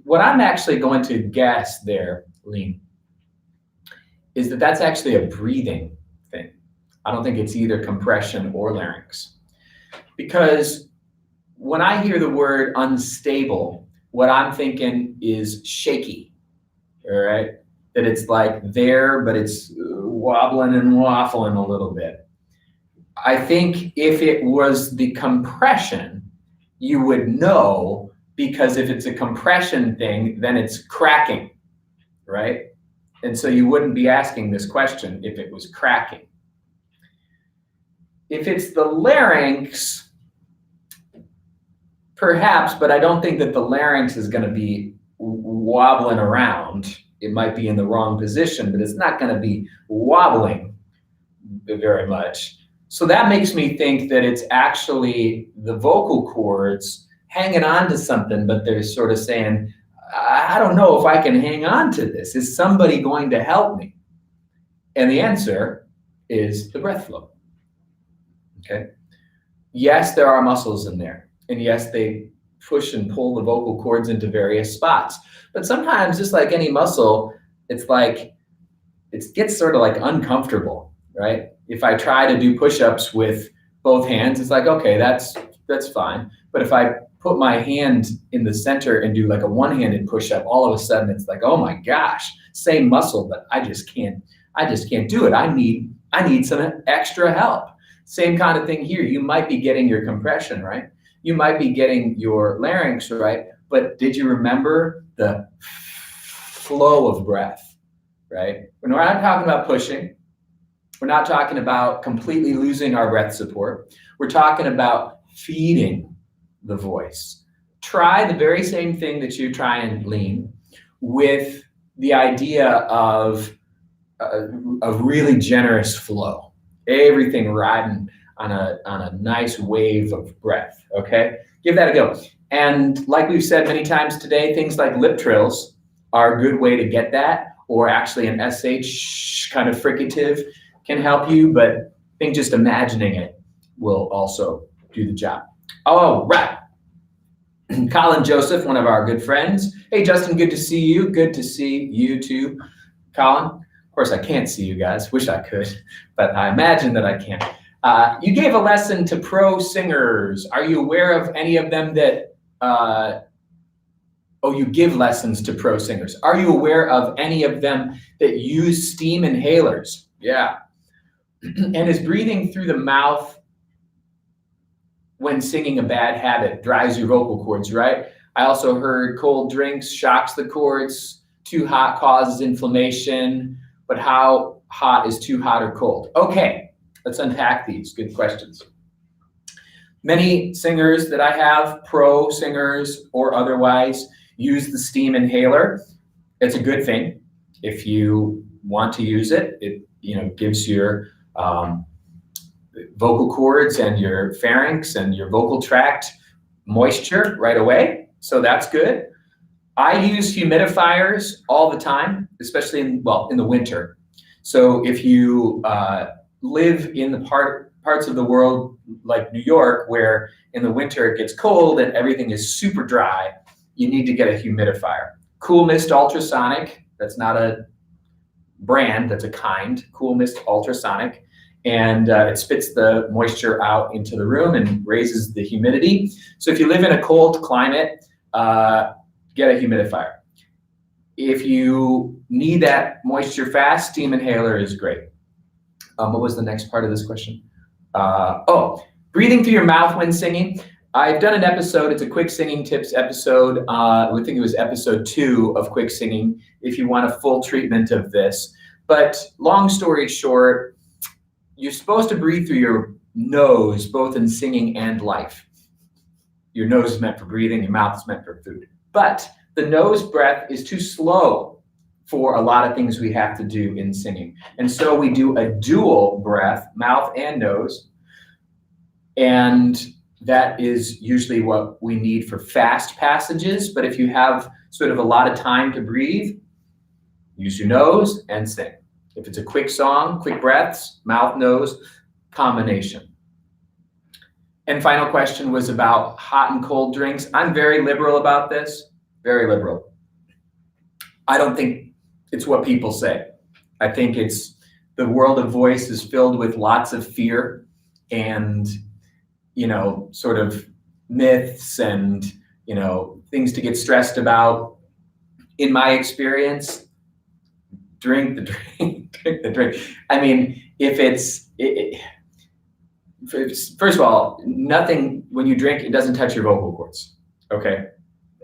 what I'm actually going to guess there, Lean, is that that's actually a breathing thing. I don't think it's either compression or larynx. Because when I hear the word unstable, what I'm thinking is shaky, all right? That it's like there, but it's wobbling and waffling a little bit. I think if it was the compression, you would know, because if it's a compression thing, then it's cracking, right? And so you wouldn't be asking this question if it was cracking. If it's the larynx, perhaps, but I don't think that the larynx is going to be wobbling around. It might be in the wrong position, but it's not going to be wobbling very much. So that makes me think that it's actually the vocal cords hanging on to something, but they're sort of saying, I don't know if I can hang on to this. Is somebody going to help me? And the answer is the breath flow. Okay. Yes, there are muscles in there. And yes, they push and pull the vocal cords into various spots. But sometimes, just like any muscle, it's like, it gets sort of like uncomfortable, right? If I try to do push-ups with both hands, it's like, okay, that's fine. But if I put my hand in the center and do like a one-handed push-up, all of a sudden it's like, oh my gosh, same muscle, but I just can't do it. I need some extra help. Same kind of thing here. You might be getting your compression right. You might be getting your larynx right. But did you remember the flow of breath, right? We're not talking about pushing. We're not talking about completely losing our breath support. We're talking about feeding the voice. Try the very same thing that you try and lean with the idea of a really generous flow. Everything riding on a nice wave of breath, okay? Give that a go. And like we've said many times today, things like lip trills are a good way to get that, or actually an SH kind of fricative can help you, but I think just imagining it will also do the job. All right. Colin Joseph, one of our good friends. Hey, Justin, good to see you. Good to see you too, Colin. Of course, I can't see you guys. Wish I could, but I imagine that I can. You gave a lesson to pro singers. Are you aware of any of them that, you give lessons to pro singers. Are you aware of any of them that use steam inhalers? Yeah. And is breathing through the mouth when singing a bad habit dries your vocal cords, right? I also heard cold drinks shocks the cords, too hot causes inflammation, but how hot is too hot or cold? Okay, let's unpack these. Good questions. Many singers that I have, pro singers or otherwise, use the steam inhaler. It's a good thing. If you want to use it, it gives your vocal cords and your pharynx and your vocal tract moisture right away. So that's good. I use humidifiers all the time, especially in the winter. So if you live in the parts of the world like New York, where in the winter it gets cold and everything is super dry, you need to get a humidifier. Cool Mist Ultrasonic, that's not a brand, that's a kind, Cool Mist Ultrasonic. And it spits the moisture out into the room and raises the humidity. So if you live in a cold climate, get a humidifier. If you need that moisture fast, steam inhaler is great. What was the next part of this question? Breathing through your mouth when singing. I've done an episode, it's a quick singing tips episode. I think it was episode 2 of quick singing, if you want a full treatment of this. But long story short, you're supposed to breathe through your nose, both in singing and life. Your nose is meant for breathing, your mouth is meant for food. But the nose breath is too slow for a lot of things we have to do in singing. And so we do a dual breath, mouth and nose. And that is usually what we need for fast passages. But if you have sort of a lot of time to breathe, use your nose and sing. If it's a quick song, quick breaths, mouth, nose, combination. And final question was about hot and cold drinks. I'm very liberal about this, very liberal. I don't think it's what people say. I think it's the world of voice is filled with lots of fear and, sort of myths and, things to get stressed about. In my experience, drink the drink, drink the drink. I mean, first of all, nothing, when you drink, it doesn't touch your vocal cords, okay?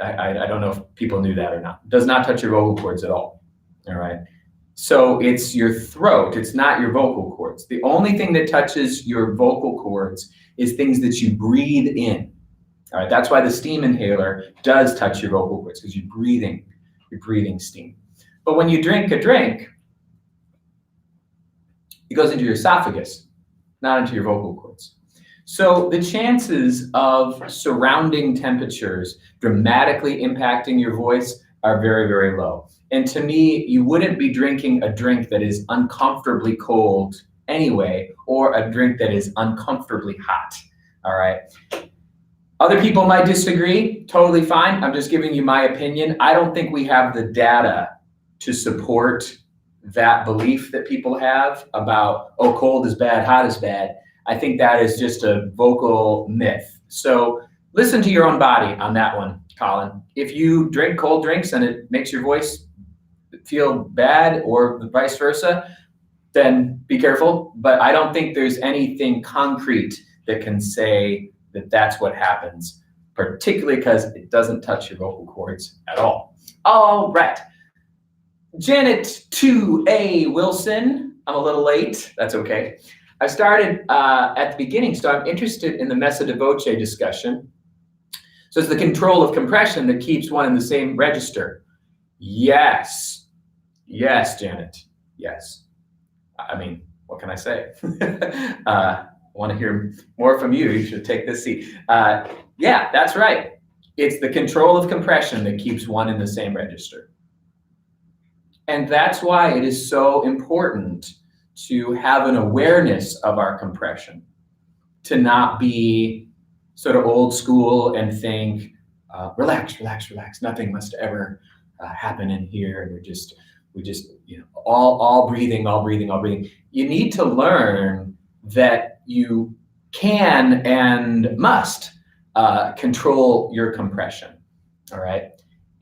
I don't know if people knew that or not. It does not touch your vocal cords at all right? So it's your throat, it's not your vocal cords. The only thing that touches your vocal cords is things that you breathe in, all right? That's why the steam inhaler does touch your vocal cords, because you're breathing steam. But when you drink a drink, it goes into your esophagus, not into your vocal cords. So the chances of surrounding temperatures dramatically impacting your voice are very, very low. And to me, you wouldn't be drinking a drink that is uncomfortably cold anyway, or a drink that is uncomfortably hot, all right? Other people might disagree, totally fine. I'm just giving you my opinion. I don't think we have the data to support that belief that people have about, oh, cold is bad, hot is bad. I think that is just a vocal myth. So listen to your own body on that one, Colin. If you drink cold drinks and it makes your voice feel bad or vice versa, then be careful. But I don't think there's anything concrete that can say that that's what happens, particularly because it doesn't touch your vocal cords at all. All right. Janet 2A Wilson, I'm a little late, that's okay. I started at the beginning, so I'm interested in the messa di voce discussion. So it's the control of compression that keeps one in the same register. Yes, Janet, yes. I mean, what can I say? I want to hear more from you. You should take this seat. Yeah, that's right. It's the control of compression that keeps one in the same register. And that's why it is so important to have an awareness of our compression, to not be sort of old school and think, relax, nothing must ever happen in here. And we just, all breathing. You need to learn that you can and must control your compression, all right?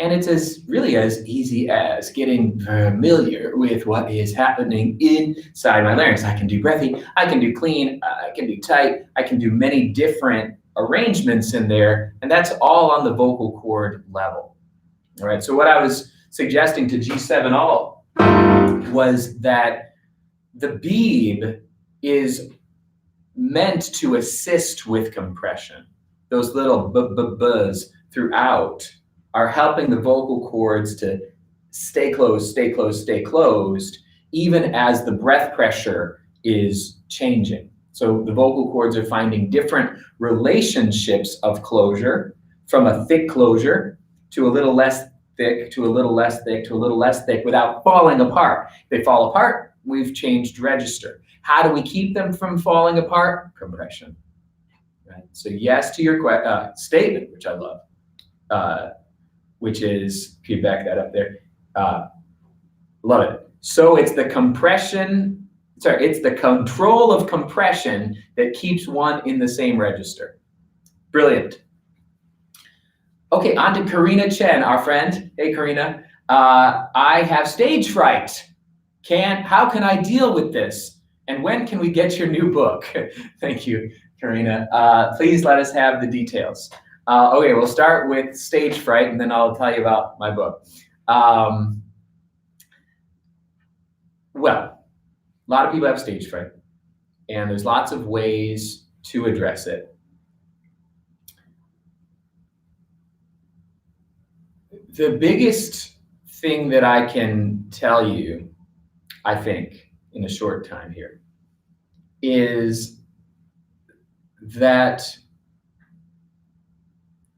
And it's really as easy as getting familiar with what is happening inside my larynx. I can do breathy, I can do clean, I can do tight, I can do many different arrangements in there, and that's all on the vocal cord level. All right, so what I was suggesting to G7 Alt was that the beeb is meant to assist with compression. Those little buzz throughout are helping the vocal cords to stay closed, stay closed, stay closed, even as the breath pressure is changing. So the vocal cords are finding different relationships of closure, from a thick closure to a little less thick, to a little less thick, to a little less thick, without falling apart. If they fall apart, we've changed register. How do we keep them from falling apart? Compression. Right? So yes to your statement, which I love, which is, can you back that up there? Love it. So it's the compression, it's the control of compression that keeps one in the same register. Brilliant. Okay, on to Karina Chen, our friend. Hey, Karina. I have stage fright. How can I deal with this? And when can we get your new book? Thank you, Karina. Please let us have the details. Okay, we'll start with stage fright, and then I'll tell you about my book. Well, a lot of people have stage fright, and there's lots of ways to address it. The biggest thing that I can tell you, I think, in a short time here, is that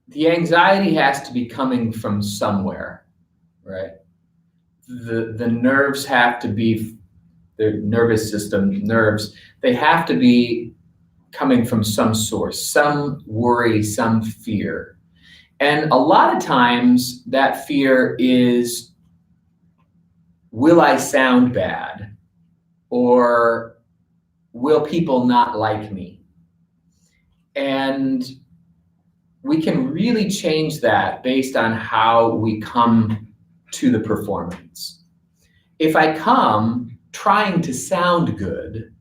the anxiety has to be coming from somewhere, right? The nerves have to be, the nervous system, nerves, they have to be coming from some source, some worry, some fear. And a lot of times that fear is, will I sound bad? Or will people not like me? And we can really change that based on how we come to the performance. If I come trying to sound good,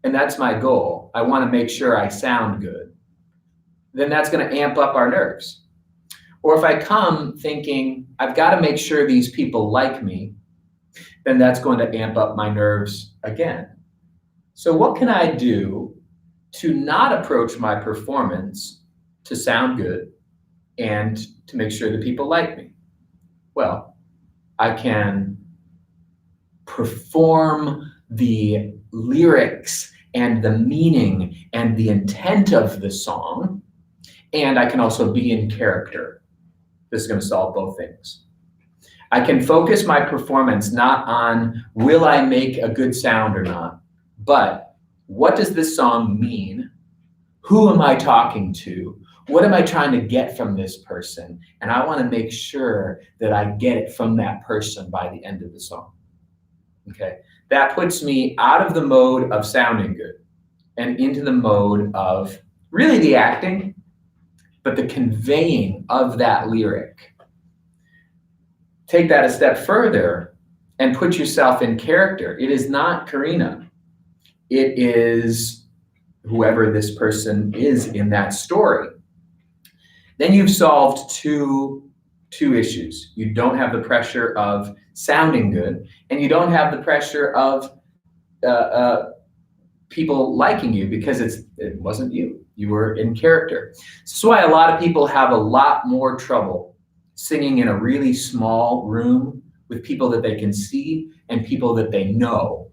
and that's my goal, I want to make sure I sound good, then that's going to amp up our nerves. Or if I come thinking, I've got to make sure these people like me, then that's going to amp up my nerves again. So what can I do to not approach my performance to sound good and to make sure that people like me? Well, I can perform the lyrics and the meaning and the intent of the song, and I can also be in character. This is going to solve both things. I can focus my performance not on will I make a good sound or not, but what does this song mean? Who am I talking to? What am I trying to get from this person? And I want to make sure that I get it from that person by the end of the song. Okay, that puts me out of the mode of sounding good and into the mode of really the acting, but the conveying of that lyric. Take that a step further and put yourself in character. It is not Karina. It is whoever this person is in that story. Then you've solved two issues. You don't have the pressure of sounding good, and you don't have the pressure of people liking you because it wasn't you. You were in character. This is why a lot of people have a lot more trouble singing in a really small room with people that they can see and people that they know,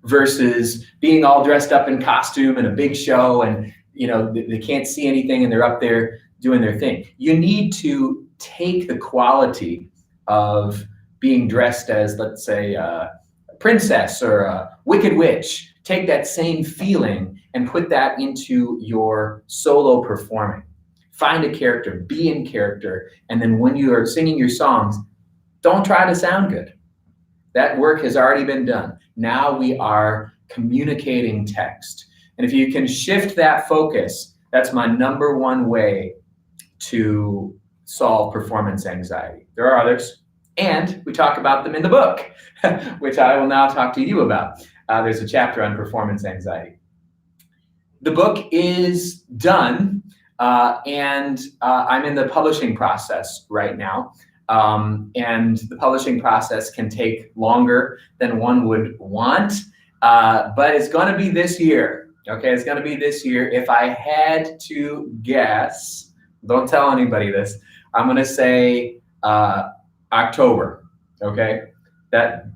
versus being all dressed up in costume in a big show and they can't see anything and they're up there doing their thing. You need to take the quality of being dressed as, let's say, a princess or a wicked witch, take that same feeling and put that into your solo performing. Find a character, be in character, and then when you are singing your songs, don't try to sound good. That work has already been done. Now we are communicating text. And if you can shift that focus, that's my number one way to solve performance anxiety. There are others, and we talk about them in the book, which I will now talk to you about. There's a chapter on performance anxiety. The book is done. and I'm in the publishing process right now. And the publishing process can take longer than one would want, but it's going to be this year. Okay, it's going to be this year. If I had to guess, don't tell anybody this, I'm going to say October. Okay, that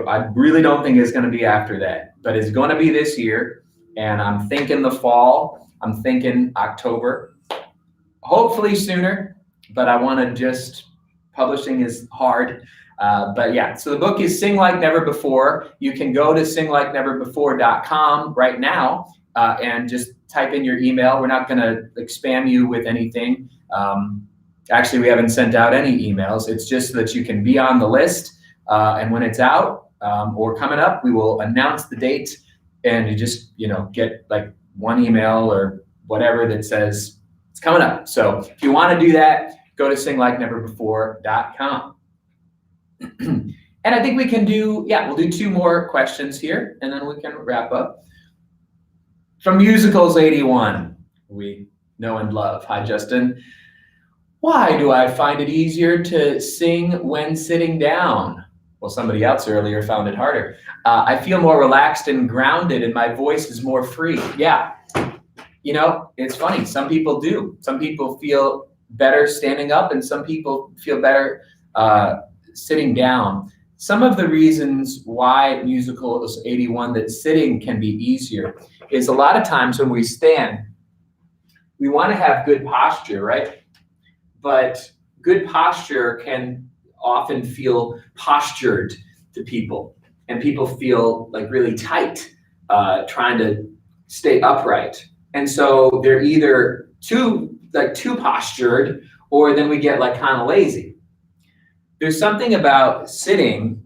I really don't think it's going to be after that, but it's going to be this year, and I'm thinking the fall. I'm thinking October, hopefully sooner, but I want to just, publishing is hard. But yeah, so the book is Sing Like Never Before. You can go to singlikneverbefore.com right now and just type in your email. We're not going to spam you with anything. Actually, we haven't sent out any emails. It's just so that you can be on the list. And when it's out or coming up, we will announce the date, and you just get like one email or whatever that says it's coming up. So if you want to do that, go to singlikneverbefore.com. And I think we can do, we'll do 2 more questions here, and then we can wrap up. From Musicals 81, we know and love. Hi, Justin. Why do I find it easier to sing when sitting down? Well, somebody else earlier found it harder. I feel more relaxed and grounded, and my voice is more free. Yeah, it's funny. Some people do. Some people feel better standing up, and some people feel better sitting down. Some of the reasons why Musicals 81 that sitting can be easier is a lot of times when we stand, we want to have good posture, right? But good posture can often feel postured to people, and people feel like really tight, trying to stay upright. And so they're either too postured, or then we get like kind of lazy. There's something about sitting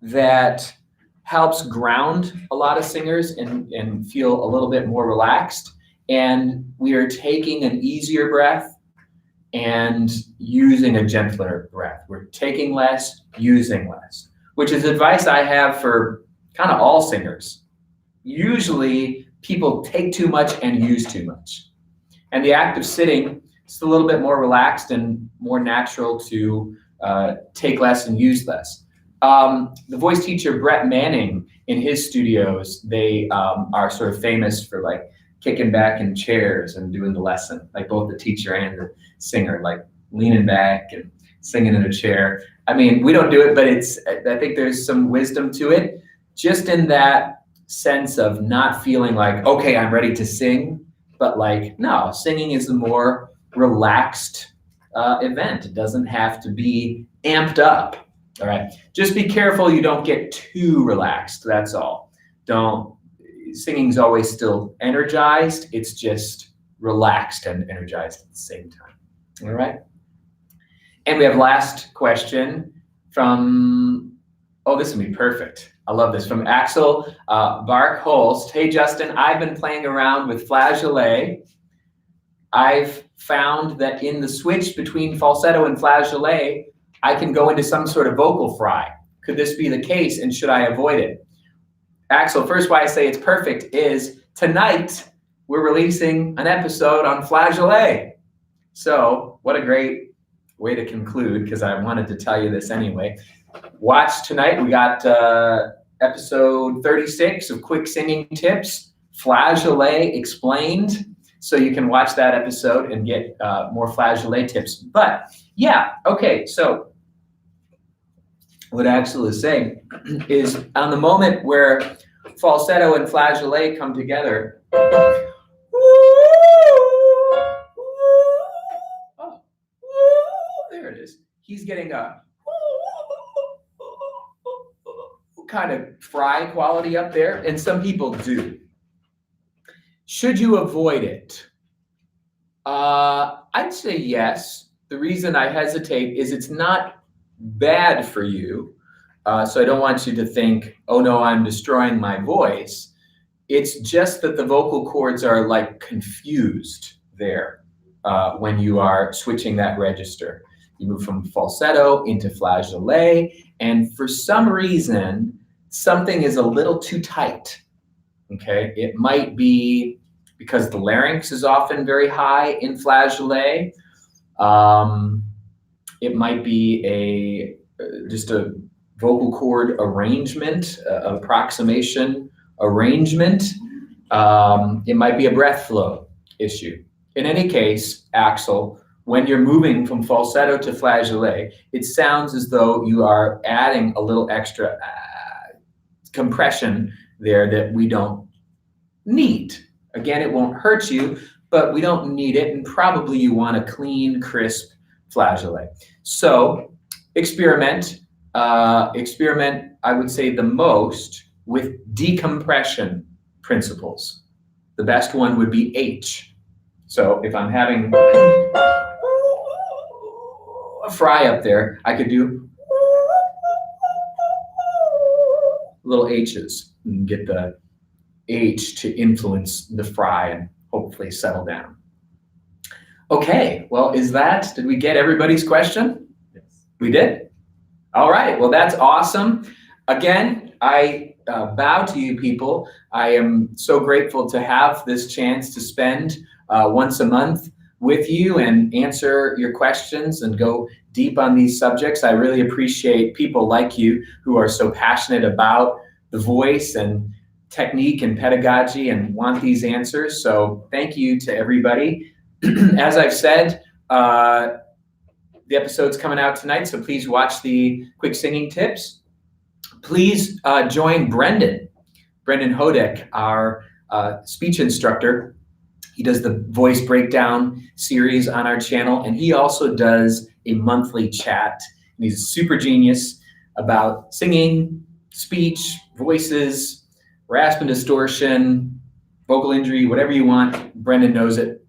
that helps ground a lot of singers and feel a little bit more relaxed. And we are taking an easier breath and using a gentler breath. We're taking less, using less, which is advice I have for kind of all singers. Usually people take too much and use too much. And the act of sitting is a little bit more relaxed and more natural to take less and use less. The voice teacher Brett Manning, in his studios, they are sort of famous for like kicking back in chairs and doing the lesson, like both the teacher and the singer, like leaning back and singing in a chair. I mean, we don't do it, but I think there's some wisdom to it, just in that sense of not feeling like, okay, I'm ready to sing, but like, no, singing is a more relaxed event. It doesn't have to be amped up. All right. Just be careful you don't get too relaxed. That's all. Singing's always still energized. It's just relaxed and energized at the same time. All right. And we have last question from, this will be perfect. I love this. From Axel Bark-Holst. Hey, Justin, I've been playing around with flageolet. I've found that in the switch between falsetto and flageolet, I can go into some sort of vocal fry. Could this be the case, and should I avoid it? Axel, first why I say it's perfect is tonight we're releasing an episode on flageolet. So what a great way to conclude, because I wanted to tell you this anyway. Watch tonight. We got episode 36 of Quick Singing Tips, Flageolet Explained. So you can watch that episode and get more flageolet tips. But yeah, okay, so what Axel is saying is on the moment where falsetto and flageolet come together, there it is. He's getting a kind of fry quality up there, and some people do. Should you avoid it? I'd say yes. The reason I hesitate is it's not bad for you. So I don't want you to think, oh no, I'm destroying my voice. It's just that the vocal cords are like confused there when you are switching that register. You move from falsetto into flageolet, and for some reason, something is a little too tight. Okay, it might be because the larynx is often very high in flageolet. It might be just a vocal cord arrangement, approximation arrangement. It might be a breath flow issue. In any case, Axel, when you're moving from falsetto to flageolet, it sounds as though you are adding a little extra compression there that we don't need. Again, it won't hurt you, but we don't need it, and probably you want a clean, crisp flageolet. So experiment, I would say, the most with decompression principles. The best one would be H. So if I'm having a fry up there, I could do little H's and get the H to influence the fry and hopefully settle down. Okay, well, did we get everybody's question? Yes. We did? All right, well, that's awesome. Again, I bow to you people. I am so grateful to have this chance to spend once a month with you and answer your questions and go deep on these subjects. I really appreciate people like you who are so passionate about the voice and technique and pedagogy and want these answers. So thank you to everybody. As I've said, the episode's coming out tonight, so please watch the quick singing tips. Please join Brendan Hodek, our speech instructor. He does the voice breakdown series on our channel, and he also does a monthly chat. And he's a super genius about singing, speech, voices, rasp and distortion, vocal injury, whatever you want. Brendan knows it.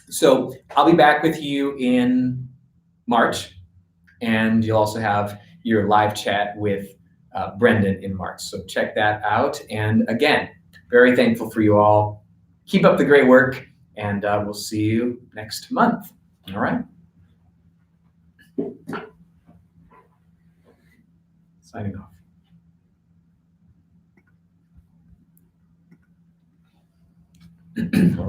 So I'll be back with you in March, and you'll also have your live chat with Brendan in March. So check that out. And again, very thankful for you all. Keep up the great work, and we'll see you next month. All right? Signing off. All right.